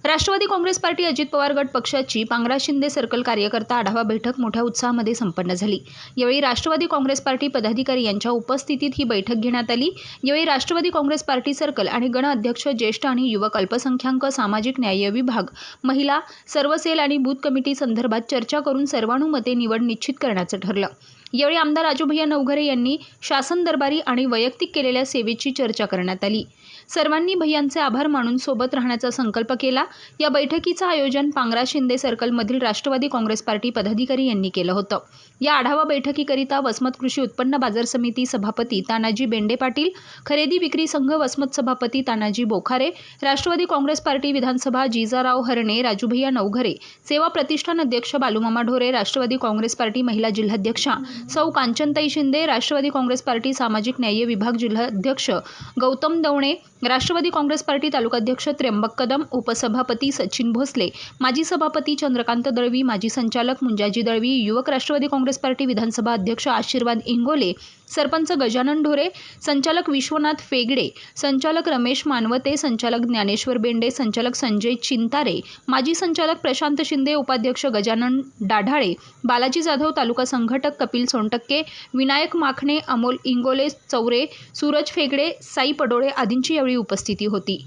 Rashtrawadi Congress party Ajit Pawar गट पक्षाची Pangra Shinde circle कार्यकर्ता आढावा बैठक मोठ्या उत्साहामध्ये संपन्न झाली। यावेळी राष्ट्रवादी काँग्रेस पार्टी पदाधिकारी यांच्या उपस्थितीत ही बैठक घेण्यात आली। यावेळी राष्ट्रवादी काँग्रेस पार्टी सर्कल आणि गण अध्यक्ष, ज्येष्ठ आणि युवक, अल्पसंख्याक, सामाजिक न्याय विभाग, महिला, सर्व सेल आणि बूथ कमिटी संदर्भात चर्चा करून सर्वानुमते निवड निश्चित करण्याचं ठरलं। यावेळी आमदार राजूभैया नवघरे यांनी शासन दरबारी आणि वैयक्तिक केलेल्या सेवेची चर्चा करण्यात आली। सर्वांनी भैयांचे आभार मानून सोबत राहण्याचा संकल्प केला। या बैठकीचं आयोजन पांगरा शिंदे सर्कलमधील राष्ट्रवादी काँग्रेस पार्टी पदाधिकारी यांनी केलं होतं। या आढावा बैठकीकरिता वसमत कृषी उत्पन्न बाजार समिती सभापती तानाजी बेंडे पाटील, खरेदी विक्री संघ वसमत सभापती तानाजी बोखारे, राष्ट्रवादी काँग्रेस पार्टी विधानसभा जिजाराव हरणे, राजूभैया नवघरे, सेवा प्रतिष्ठान अध्यक्ष बालूमामा ढोरे, राष्ट्रवादी काँग्रेस पार्टी महिला जिल्हाध्यक्षा सौ कांचनताई शिंदे, राष्ट्रवादी काँग्रेस पार्टी सामाजिक न्याय विभाग जिल्हाध्यक्ष गौतम दवणे, राष्ट्रवादी काँग्रेस पार्टी तालुकाध्यक्ष त्र्यंबक कदम, उपसभापती सचिन भोसले, माजी सभापती चंद्रकांत दळवी, माजी संचालक मुंजाजी दळवी, युवक राष्ट्रवादी काँग्रेस पार्टी विधानसभा अध्यक्ष आशीर्वाद इंगोले, सरपंच गजानन ढोरे, संचालक विश्वनाथ फेगडे, संचालक रमेश मानवते, संचालक ज्ञानेश्वर बेंडे, संचालक संजय चिंतारे, माजी संचालक प्रशांत शिंदे, उपाध्यक्ष गजानन डाढाळे, बालाजी जाधव, तालुका संघटक कपिल सोनटक्के, विनायक माखणे, अमोल इंगोले चौरे, सूरज फेगडे, साई पडोळे आदींची यावेळी उपस्थिती होती।